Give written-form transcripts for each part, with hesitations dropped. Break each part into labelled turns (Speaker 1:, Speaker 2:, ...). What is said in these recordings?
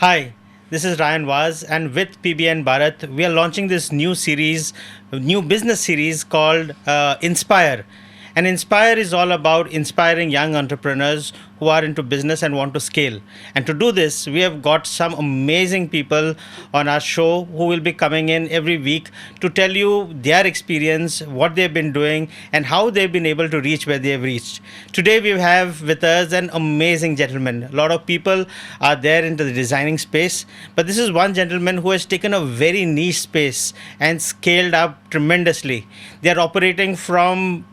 Speaker 1: Hi, this is Ryan Vaz, and with PBN Bharat, we are launching this new series, new business series called Inspire. And Inspire is all about inspiring young entrepreneurs who are into business and want to scale. And to do this, we have got some amazing people on our show who will be coming in every week to tell you their experience, what they've been doing, and how they've been able to reach where they've reached. Today, we have with us an amazing gentleman. A lot of people are there into the designing space, but this is one gentleman who has taken a very niche space and scaled up tremendously. They are operating from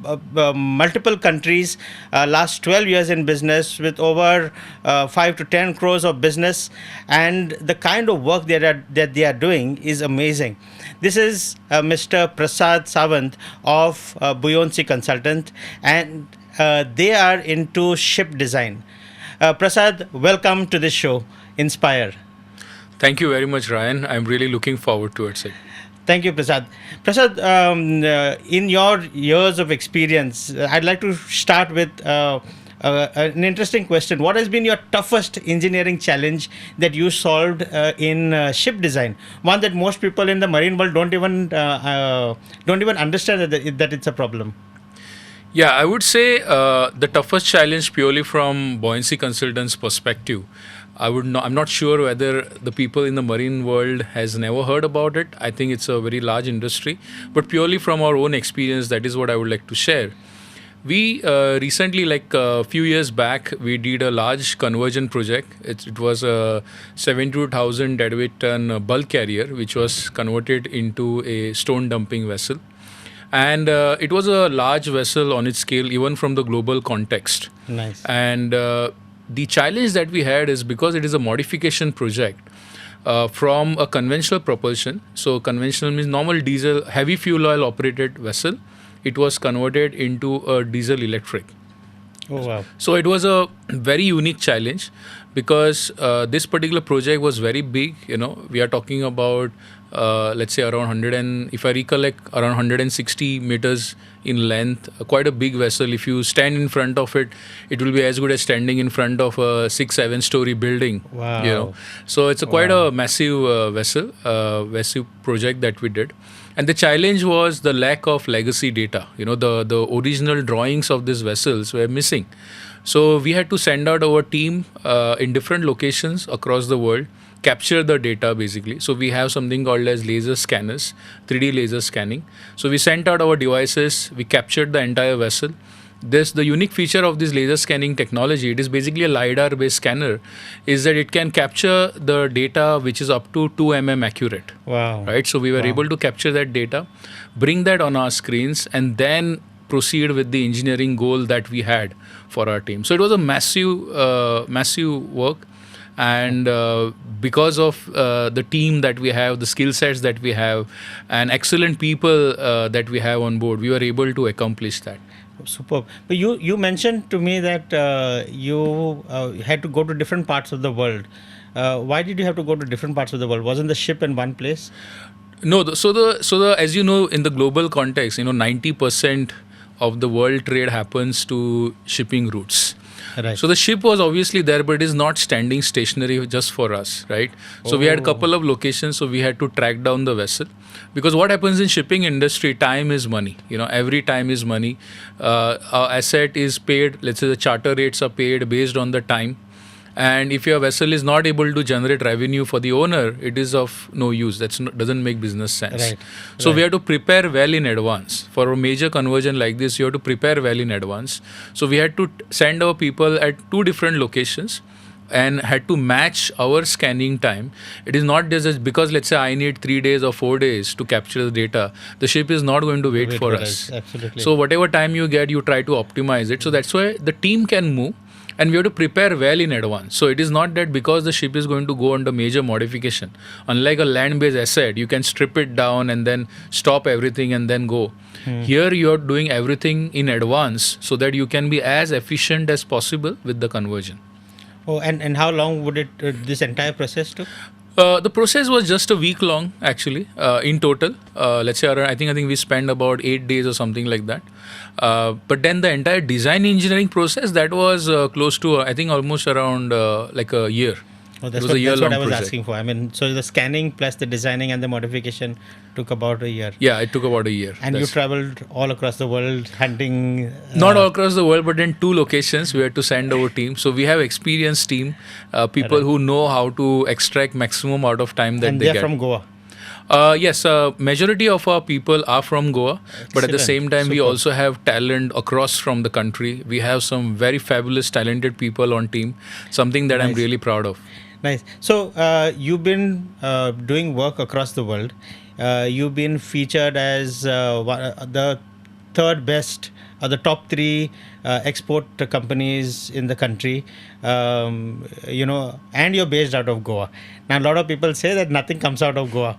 Speaker 1: multiple countries, last 12 years in business with over 5 to 10 crores of business, and the kind of work that they are doing is amazing. This is Mr. Prasad Sawant of Buoyancy Consultant, and they are into ship design. Prasad, welcome to this show, Inspire.
Speaker 2: Thank you very much, Ryan. I'm really looking forward to it, sir.
Speaker 1: Thank you, Prasad. Prasad, in your years of experience, I'd like to start with an interesting question. What has been your toughest engineering challenge that you solved in ship design? One that most people in the marine world don't even understand that it's a problem.
Speaker 2: Yeah, I would say the toughest challenge purely from Buoyancy Consultants' perspective. I'm not sure whether the people in the marine world has never heard about it. I think it's a very large industry, but purely from our own experience, that is what I would like to share. We recently, like a few years back, we did a large conversion project. It was a 72,000 deadweight ton bulk carrier, which was converted into a stone dumping vessel. And it was a large vessel on its scale, even from the global context.
Speaker 1: Nice.
Speaker 2: And the challenge that we had is because it is a modification project from a conventional propulsion. So conventional means normal diesel, heavy fuel oil operated vessel. It was converted into a diesel electric.
Speaker 1: Oh, wow.
Speaker 2: So it was a very unique challenge because this particular project was very big. We are talking about let's say around 100 and if I recollect around 160 meters in length, quite a big vessel. If you stand in front of it, it will be as good as standing in front of a 6-7 story building.
Speaker 1: Wow.
Speaker 2: So it's quite a massive vessel project that we did. And the challenge was the lack of legacy data. The original drawings of these vessels were missing. So we had to send out our team in different locations across the world, capture the data basically. So we have something called as laser scanners, 3D laser scanning. So we sent out our devices, we captured the entire vessel. The unique feature of this laser scanning technology, it is basically a LiDAR based scanner, is that it can capture the data which is up to 2 mm accurate.
Speaker 1: Wow.
Speaker 2: Right? So we were able to capture that data, bring that on our screens, and then proceed with the engineering goal that we had for our team. So it was a massive work. And because of the team that we have, the skill sets that we have, and excellent people that we have on board, we were able to accomplish that.
Speaker 1: Superb. But you mentioned to me that you had to go to different parts of the world. Why did you have to go to different parts of the world? Wasn't the ship in one place?
Speaker 2: No. So the as you know, in the global context, 90% of the world trade happens to shipping routes.
Speaker 1: Right.
Speaker 2: So the ship was obviously there, but it is not standing stationary just for us, right? So we had a couple of locations, so we had to track down the vessel. Because what happens in shipping industry, time is money. Every time is money. Our asset is paid, let's say the charter rates are paid based on the time. And if your vessel is not able to generate revenue for the owner, it is of no use. Doesn't make business sense.
Speaker 1: Right.
Speaker 2: So we have to prepare well in advance. For a major conversion like this, you have to prepare well in advance. So we had to send our people at 2 different locations and had to match our scanning time. It is not just because, let's say, I need 3 days or 4 days to capture the data. The ship is not going to wait for us.
Speaker 1: Absolutely.
Speaker 2: So whatever time you get, you try to optimize it. So that's why the team can move. And we have to prepare well in advance. So it is not that because the ship is going to go under major modification. Unlike a land-based asset, you can strip it down and then stop everything and then go. Here you are doing everything in advance so that you can be as efficient as possible with the conversion.
Speaker 1: Oh, and how long would this entire process took?
Speaker 2: The process was just a week long, actually, in total. Let's say, I think we spent about 8 days or something like that. But then the entire design engineering process, that was close to, I think, almost around like a year.
Speaker 1: Oh,
Speaker 2: It
Speaker 1: that's
Speaker 2: was a
Speaker 1: what, that's what
Speaker 2: year-long
Speaker 1: I was
Speaker 2: project.
Speaker 1: asking for. I mean, so the scanning plus the designing and the modification took about a year.
Speaker 2: Yeah, it took about a year.
Speaker 1: And you
Speaker 2: That's-
Speaker 1: traveled all across the world hunting.
Speaker 2: Not all across the world, but in 2 locations we had to send our team. So we have experienced team, people
Speaker 1: Right.
Speaker 2: who know how to extract maximum out of time that
Speaker 1: And
Speaker 2: they
Speaker 1: they're
Speaker 2: get.
Speaker 1: from Goa.
Speaker 2: Yes, majority of our people are from Goa, but at the
Speaker 1: Excellent.
Speaker 2: same time, we
Speaker 1: Superb.
Speaker 2: also have talent across from the country. We have some very fabulous, talented people on team. Something that I'm
Speaker 1: Nice.
Speaker 2: really proud of.
Speaker 1: Nice. So you've been doing work across the world. You've been featured as the third best or the top three export companies in the country. And you're based out of Goa. Now, a lot of people say that nothing comes out of Goa.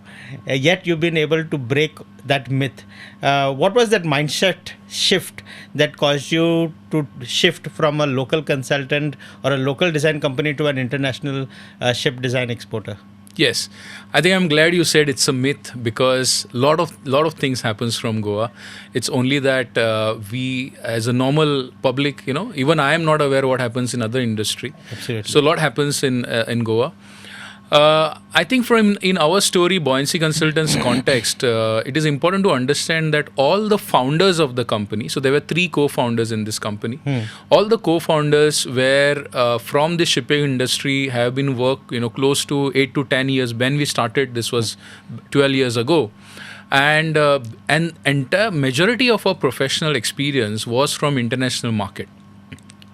Speaker 1: Yet you've been able to break that myth. What was that mindset shift that caused you to shift from a local consultant or a local design company to an international ship design exporter?
Speaker 2: Yes, I think I'm glad you said it's a myth because lot of things happens from Goa. It's only that we, as a normal public, even I am not aware what happens in other industry.
Speaker 1: Absolutely.
Speaker 2: So a lot happens in Goa. I think from in our story, Buoyancy Consultants context, it is important to understand that all the founders of the company, so there were 3 co-founders in this company, all the co-founders were from the shipping industry, have been close to 8 to 10 years. When we started, this was 12 years ago. And entire majority of our professional experience was from international market.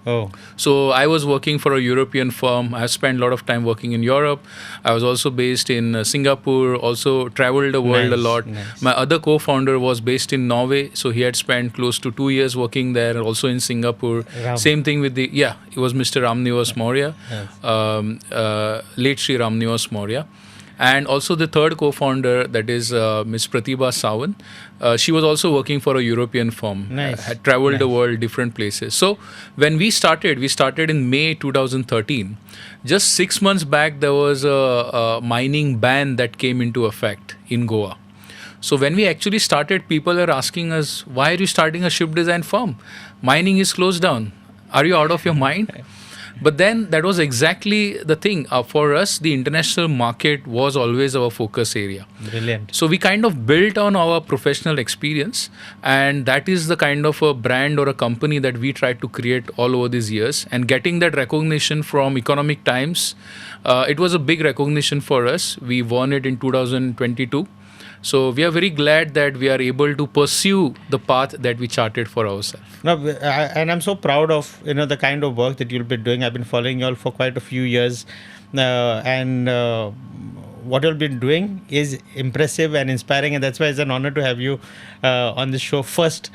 Speaker 1: Oh,
Speaker 2: So I was working for a European firm. I spent a lot of time working in Europe. I was also based in Singapore, also traveled the world a
Speaker 1: Nice,
Speaker 2: lot.
Speaker 1: nice.
Speaker 2: My other co-founder was based in Norway, so he had spent close to 2 years working there, also in Singapore.
Speaker 1: Ram.
Speaker 2: Same thing with it was Mr. Ramnivas Maurya,
Speaker 1: Yes.
Speaker 2: late Sri Ramnivas Maurya. And also the third co-founder, that is Ms. Prasad Sawant. She was also working for a European firm.
Speaker 1: Nice.
Speaker 2: Had traveled the
Speaker 1: Nice.
Speaker 2: world, different places. So when we started in May 2013. Just 6 months back, there was a mining ban that came into effect in Goa. So when we actually started, people are asking us, why are you starting a ship design firm? Mining is closed down. Are you out of your mind? But then that was exactly the thing. For us, the international market was always our focus area.
Speaker 1: Brilliant.
Speaker 2: So we kind of built on our professional experience, and that is the kind of a brand or a company that we tried to create all over these years. And getting that recognition from Economic Times, it was a big recognition for us. We won it in 2022. So we are very glad that we are able to pursue the path that we charted for ourselves.
Speaker 1: No, and I'm so proud of the kind of work that you'll be doing. I've been following you all for quite a few years, and what you've been doing is impressive and inspiring, and that's why it's an honor to have you on the show. First,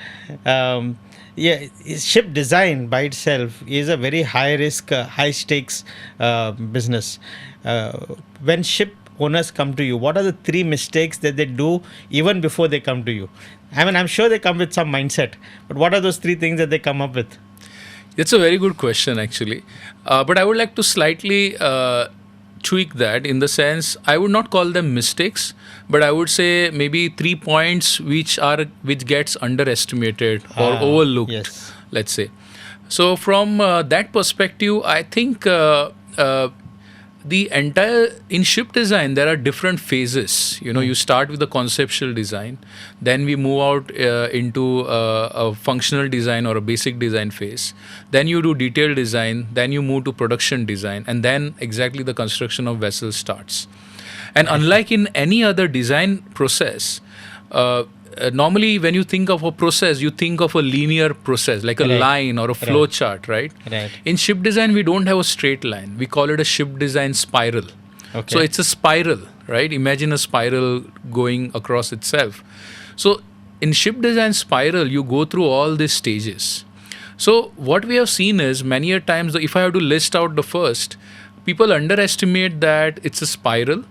Speaker 1: ship design by itself is a very high risk, high stakes business. When ship owners come to you, what are the 3 mistakes that they do even before they come to you? I mean, I'm sure they come with some mindset, but what are those 3 things that they come up with?
Speaker 2: It's a very good question, actually. But I would like to slightly tweak that in the sense I would not call them mistakes, but I would say maybe 3 points which gets underestimated or overlooked.
Speaker 1: Yes.
Speaker 2: Let's say. So from that perspective, I think the entire in ship design there are different phases. You start with the conceptual design, then we move out into a functional design or a basic design phase, then you do detailed design, then you move to production design, and then exactly the construction of vessels starts. And unlike in any other design process, normally when you think of a process, you think of a linear process, like a
Speaker 1: Right.
Speaker 2: line or a flow chart, right?
Speaker 1: Right.
Speaker 2: In ship design, we don't have a straight line. We call it a ship design spiral.
Speaker 1: Okay.
Speaker 2: So it's a spiral, right? Imagine a spiral going across itself. So in ship design spiral, you go through all these stages. So what we have seen is many a times, if I have to list out the first, people underestimate that it's a spiral.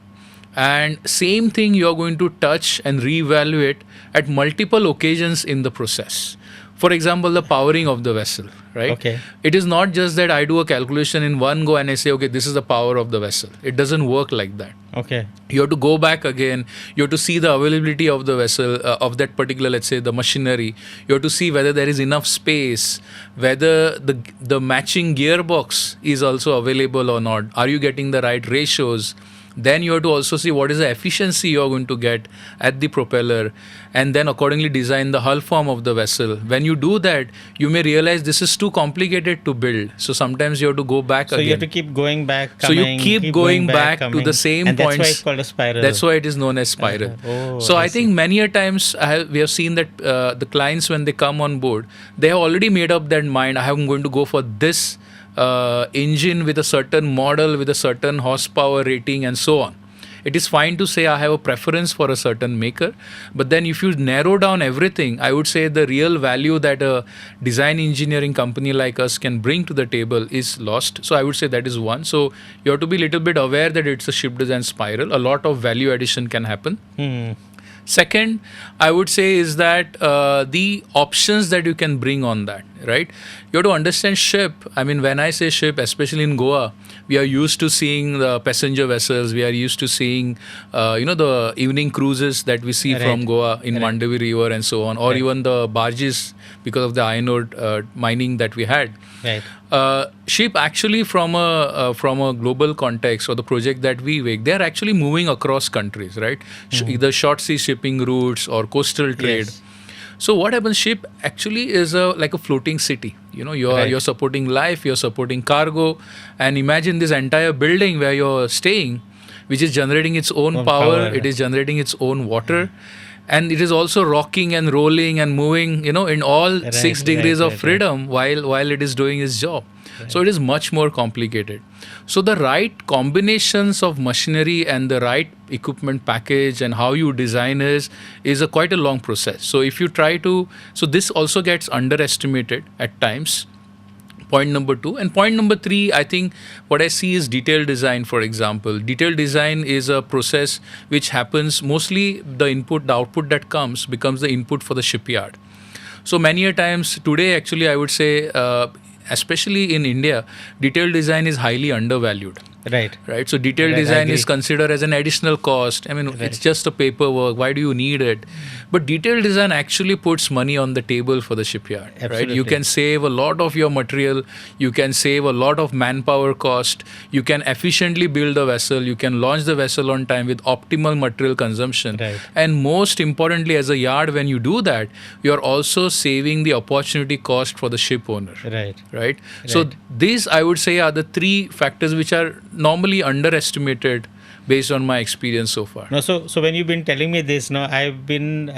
Speaker 2: And same thing you're going to touch and reevaluate at multiple occasions in the process. For example, the powering of the vessel, right?
Speaker 1: Okay.
Speaker 2: It is not just that I do a calculation in one go and I say, okay, this is the power of the vessel. It doesn't work like that.
Speaker 1: Okay.
Speaker 2: You have to go back again. You have to see the availability of the vessel, of that particular, let's say, the machinery. You have to see whether there is enough space, whether the matching gearbox is also available or not. Are you getting the right ratios? Then you have to also see what is the efficiency you are going to get at the propeller, and then accordingly design the hull form of the vessel. When you do that, you may realize this is too complicated to build. So sometimes you have to go back
Speaker 1: So
Speaker 2: again.
Speaker 1: you have to keep going back,
Speaker 2: So
Speaker 1: coming,
Speaker 2: you keep going back to
Speaker 1: coming.
Speaker 2: the same
Speaker 1: and
Speaker 2: points.
Speaker 1: That's why it's called a spiral.
Speaker 2: That's why it is known as spiral.
Speaker 1: Oh,
Speaker 2: So
Speaker 1: I
Speaker 2: I think many a times we have seen that the clients, when they come on board, they have already made up their mind. I am going to go for this engine with a certain model, with a certain horsepower rating, and so on. It is fine to say I have a preference for a certain maker, but then if you narrow down everything, I would say the real value that a design engineering company like us can bring to the table is lost. So I would say that is one. So you have to be a little bit aware that it's a ship design spiral. A lot of value addition can happen. Second, I would say is that the options that you can bring on that, right? You have to understand ship. I mean, when I say ship, especially in Goa, we are used to seeing the passenger vessels. We are used to seeing, the evening cruises that we see from Goa in Mandavi River and so on, or even the barges because of the iron ore mining that we had.
Speaker 1: Right.
Speaker 2: Ship actually from a global context, or the project that we make, they are actually moving across countries, right? Either short sea shipping routes or coastal trade.
Speaker 1: Yes.
Speaker 2: So what happens? Ship actually is like a floating city. You're supporting life, you're supporting cargo, and imagine this entire building where you're staying, which is generating its own power. It is generating its own water. And it is also rocking and rolling and moving, in all 6 degrees of freedom while it is doing its job. So it is much more complicated. So the right combinations of machinery and the right equipment package and how you design is quite a long process. So if you try to, so this also gets underestimated at times. Point number 2. And point number 3, I think what I see is detailed design, for example. Detailed design is a process which happens mostly the output that becomes the input for the shipyard. So many a times today, actually, I would say, especially in India, detailed design is highly undervalued. Right. So detailed design is considered as an additional cost. I mean, it's just a paperwork. Why do you need it? But detailed design actually puts money on the table for the shipyard.
Speaker 1: Absolutely.
Speaker 2: Right. You can save a lot of your material. You can save a lot of manpower cost. You can efficiently build a vessel. You can launch the vessel on time with optimal material consumption.
Speaker 1: Right.
Speaker 2: And most importantly, as a yard, when you do that, you are also saving the opportunity cost for the ship owner. Right. So these, I would say, are the 3 factors which are normally underestimated based on my experience so far.
Speaker 1: No, so when you've been telling me this, I've been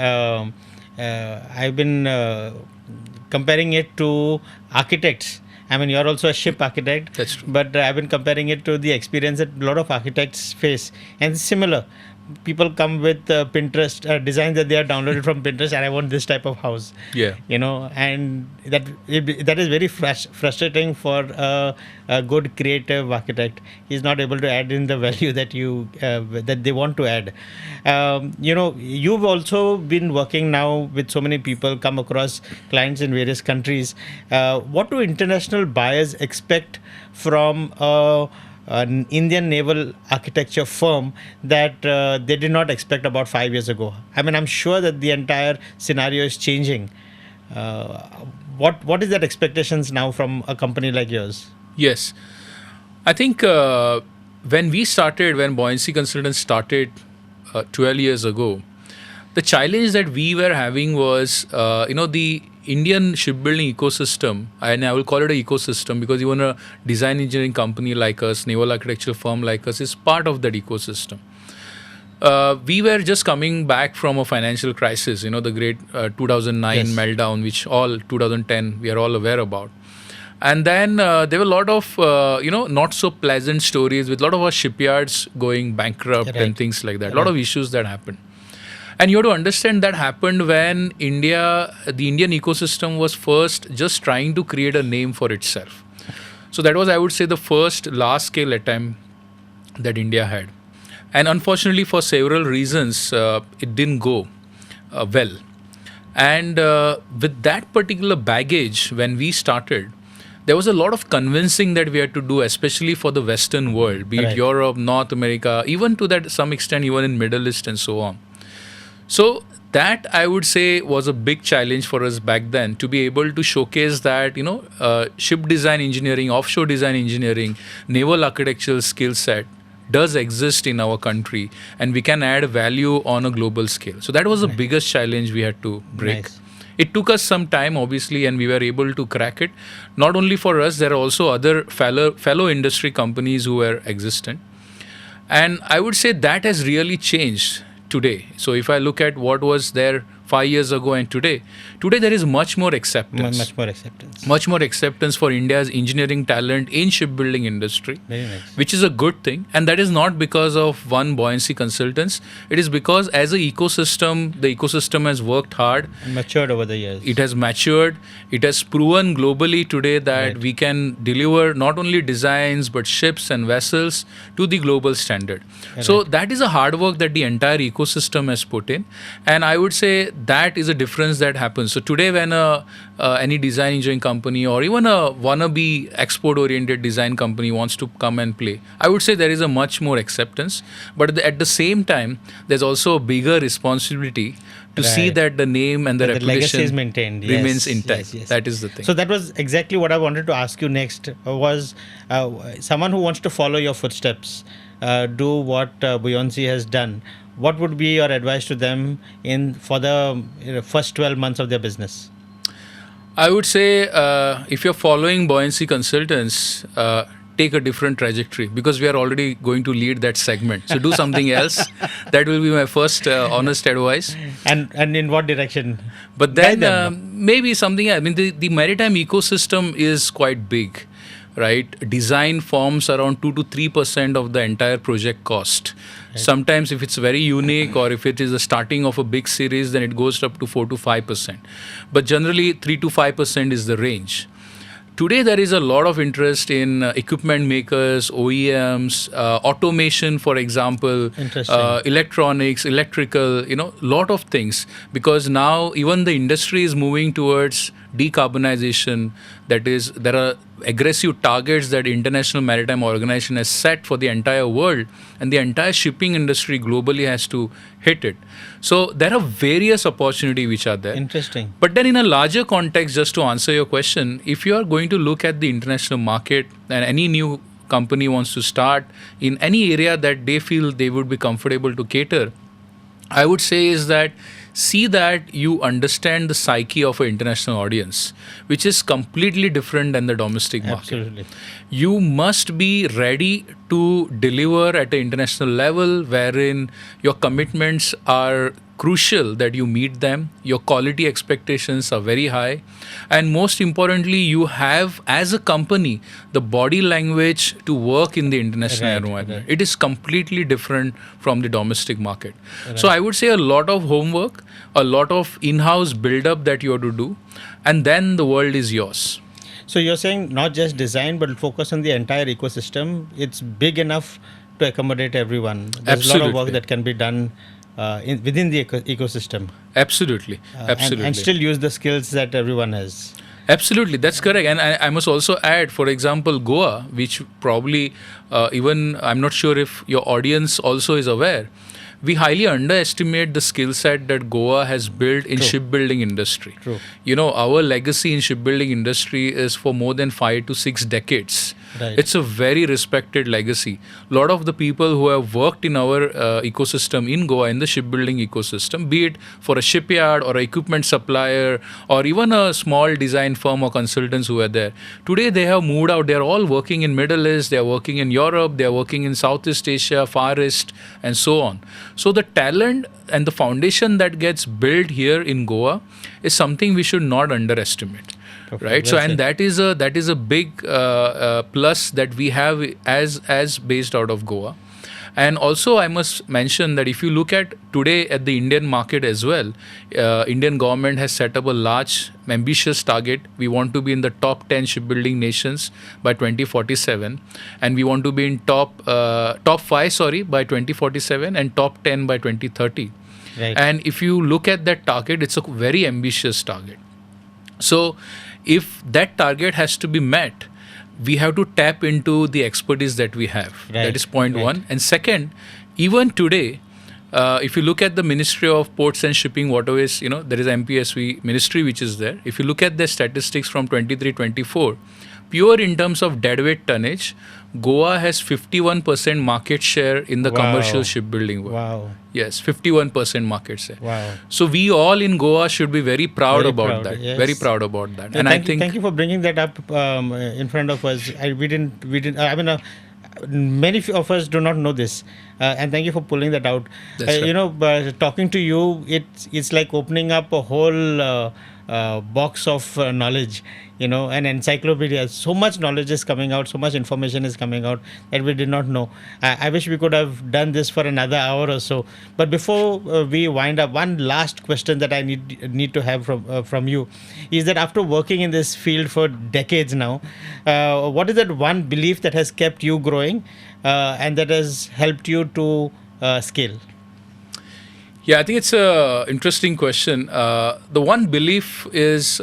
Speaker 1: comparing it to architects. I mean, you're also a ship architect.
Speaker 2: That's true.
Speaker 1: But I've been comparing it to the experience that a lot of architects face, and it's similar. People come with Pinterest designs that they are downloaded from Pinterest, and I want this type of house.
Speaker 2: Yeah.
Speaker 1: And that is very frustrating for a good creative architect. He's not able to add in the value that that they want to add. You've also been working now with so many people, come across clients in various countries. What do international buyers expect from an Indian naval architecture firm that they did not expect about 5 years ago? I mean, I'm sure that the entire scenario is changing. What is that expectations now from a company like yours?
Speaker 2: Yes. I think when Buoyancy Consultants started 12 years ago, the challenge that we were having was, the Indian shipbuilding ecosystem, and I will call it an ecosystem because even a design engineering company like us, naval architectural firm like us, is part of that ecosystem. We were just coming back from a financial crisis, the great 2009 meltdown, which 2010 we are all aware about. And then there were a lot of, not so pleasant stories with a lot of our shipyards going bankrupt and things like that. A lot of issues that happened. And you have to understand that happened when the Indian ecosystem was first just trying to create a name for itself. So that was, I would say, the first large-scale attempt that India had. And unfortunately, for several reasons, it didn't go well. And with that particular baggage, when we started, there was a lot of convincing that we had to do, especially for the Western world, be it
Speaker 1: Right.
Speaker 2: Europe, North America, even to that some extent, even in Middle East and so on. So that I would say was a big challenge for us back then, to be able to showcase that ship design engineering, offshore design engineering, naval architectural skill set does exist in our country, and we can add value on a global scale. So that was the biggest challenge we had to break.
Speaker 1: Nice.
Speaker 2: It took us some time, obviously, and we were able to crack it. Not only for us, there are also other fellow industry companies who were existent. And I would say that has really changed today. So if I look at what was there 5 years ago and today there is much more acceptance.
Speaker 1: Much more acceptance.
Speaker 2: Much more acceptance for India's engineering talent in shipbuilding industry,
Speaker 1: Very nice.
Speaker 2: which is a good thing. And that is not because of one Buoyancy Consultants. It is because as an ecosystem, the ecosystem has worked hard.
Speaker 1: Matured over the years.
Speaker 2: It has matured. It has proven globally today that
Speaker 1: Right.
Speaker 2: we can deliver not only designs but ships and vessels to the global standard. So that is a hard work that the entire ecosystem has put in, and I would say that is a difference that happens. So today, when any design engineering company or even a wannabe export-oriented design company wants to come and play, I would say there is a much more acceptance. But at the same time, there's also a bigger responsibility to see
Speaker 1: Right.
Speaker 2: that the name and the
Speaker 1: the legacy
Speaker 2: reputation
Speaker 1: is maintained.
Speaker 2: remains
Speaker 1: Yes,
Speaker 2: intact.
Speaker 1: yes, yes.
Speaker 2: That is the thing.
Speaker 1: So that was exactly what I wanted to ask you next. Was someone who wants to follow your footsteps, do what Buoyancy has done. What would be your advice to them for the first 12 months of their business?
Speaker 2: I would say if you're following Buoyancy Consultants, take a different trajectory, because we are already going to lead that segment. So do something else. That will be my first honest advice.
Speaker 1: And in what direction?
Speaker 2: But
Speaker 1: Guide
Speaker 2: then
Speaker 1: them.
Speaker 2: maybe something else. I mean, the maritime ecosystem is quite big, right? Design forms around 2 to 3% of the entire project cost. Sometimes if it's very unique or if it is the starting of a big series, then it goes up to 4 to 5%. But generally 3 to 5% is the range. Today, there is a lot of interest in equipment makers, OEMs, automation, for example,
Speaker 1: Interesting.
Speaker 2: electronics, electrical, lot of things. Because now even the industry is moving towards decarbonization. That is, there are aggressive targets that International Maritime Organization has set for the entire world, and the entire shipping industry globally has to hit it. So there are various opportunities which are there.
Speaker 1: Interesting.
Speaker 2: But then in a larger context, just to answer your question, if you are going to look at the international market and any new company wants to start in any area that they feel they would be comfortable to cater, I would say is that see that you understand the psyche of an international audience, which is completely different than the domestic market.
Speaker 1: Absolutely.
Speaker 2: You must be ready to deliver at an international level, wherein your commitments are crucial that you meet them, your quality expectations are very high, and most importantly, you have as a company the body language to work in the international
Speaker 1: Right,
Speaker 2: environment.
Speaker 1: right.
Speaker 2: It is completely different from the domestic market. So I would say a lot of homework, a lot of in-house build-up that you have to do, and then the world is yours.
Speaker 1: So you're saying not just design, but focus on the entire ecosystem. It's big enough to accommodate everyone. There's a lot of work
Speaker 2: Absolutely.
Speaker 1: that can be done within the ecosystem.
Speaker 2: Absolutely. Absolutely.
Speaker 1: And still use the skills that everyone has.
Speaker 2: Absolutely, that's correct. And I must also add, for example, Goa, which probably even I'm not sure if your audience also is aware, we highly underestimate the skill set that Goa has built in
Speaker 1: True.
Speaker 2: shipbuilding industry.
Speaker 1: True.
Speaker 2: Our legacy in shipbuilding industry is for more than 5 to 6 decades.
Speaker 1: Right.
Speaker 2: It's a very respected legacy. A lot of the people who have worked in our ecosystem in Goa, in the shipbuilding ecosystem, be it for a shipyard or an equipment supplier or even a small design firm or consultants who are there, today they have moved out. They are all working in Middle East, they are working in Europe, they are working in Southeast Asia, Far East, and so on. So the talent and the foundation that gets built here in Goa is something we should not underestimate.
Speaker 1: Okay,
Speaker 2: Right.
Speaker 1: well
Speaker 2: So, and
Speaker 1: said.
Speaker 2: that is a big plus that we have as based out of Goa. And also, I must mention that if you look at today at the Indian market as well, Indian government has set up a large, ambitious target. We want to be in the top 10 shipbuilding nations by 2047, and we want to be in top 5, by 2047, and top 10 by 2030.
Speaker 1: Right.
Speaker 2: And if you look at that target, it's a very ambitious target. So if that target has to be met, we have to tap into the expertise that we have.
Speaker 1: Right.
Speaker 2: That is point
Speaker 1: Right.
Speaker 2: one. And second, even today, if you look at the Ministry of Ports and Shipping Waterways, there is MPSV ministry which is there. If you look at the statistics from 23-24, pure in terms of deadweight tonnage, Goa has 51% market share in the
Speaker 1: Wow.
Speaker 2: commercial shipbuilding world.
Speaker 1: Wow.
Speaker 2: Yes, 51% market share.
Speaker 1: Wow.
Speaker 2: So we all in Goa should be very proud
Speaker 1: Very
Speaker 2: about
Speaker 1: proud,
Speaker 2: that.
Speaker 1: yes.
Speaker 2: Very proud about that.
Speaker 1: Yeah,
Speaker 2: And I think
Speaker 1: thank you for bringing that up in front of us. We didn't. I mean, many of us do not know this, and thank you for pulling that out.
Speaker 2: That's right.
Speaker 1: Talking to you, it's like opening up a whole box of knowledge. An encyclopedia. So much knowledge is coming out. So much information is coming out that we did not know. I wish we could have done this for another hour or so. But before we wind up, one last question that I need to have from you is that after working in this field for decades now, what is that one belief that has kept you growing and that has helped you to scale?
Speaker 2: Yeah, I think it's a interesting question. The one belief is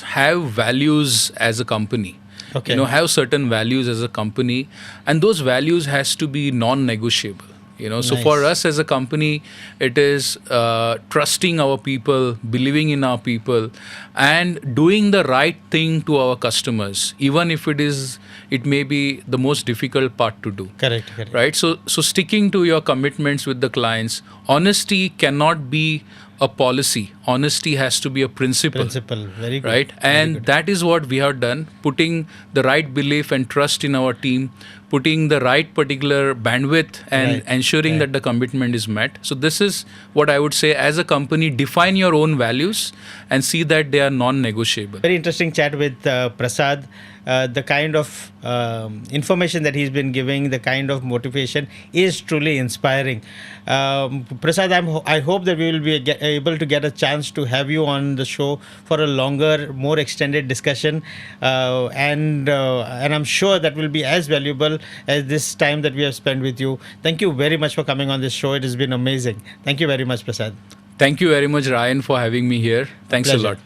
Speaker 2: have values as a company.
Speaker 1: Okay.
Speaker 2: Have certain values as a company, and those values has to be non-negotiable. So
Speaker 1: Nice.
Speaker 2: for us as a company, it is trusting our people, believing in our people, and doing the right thing to our customers, even if it may be the most difficult part to do.
Speaker 1: Correct.
Speaker 2: Right. So sticking to your commitments with the clients. Honesty cannot be a policy. Honesty has to be a principle.
Speaker 1: Very good.
Speaker 2: Right.
Speaker 1: Very
Speaker 2: And
Speaker 1: good.
Speaker 2: that is what we have done, putting the right belief and trust in our team, putting the right particular bandwidth and
Speaker 1: Right.
Speaker 2: ensuring
Speaker 1: Right.
Speaker 2: that the commitment is met. So this is what I would say, as a company, define your own values and see that they are non-negotiable.
Speaker 1: Very interesting chat with Prasad. The kind of information that he's been giving, the kind of motivation is truly inspiring. Prasad, I hope that we will be able to get a chance to have you on the show for a longer, more extended discussion, and I'm sure that will be as valuable as this time that we have spent with you. Thank you very much for coming on this show. It has been amazing. Thank you very much, Prasad.
Speaker 2: Thank you very much, Ryan, for having me here. Thanks
Speaker 1: Pleasure.
Speaker 2: a lot.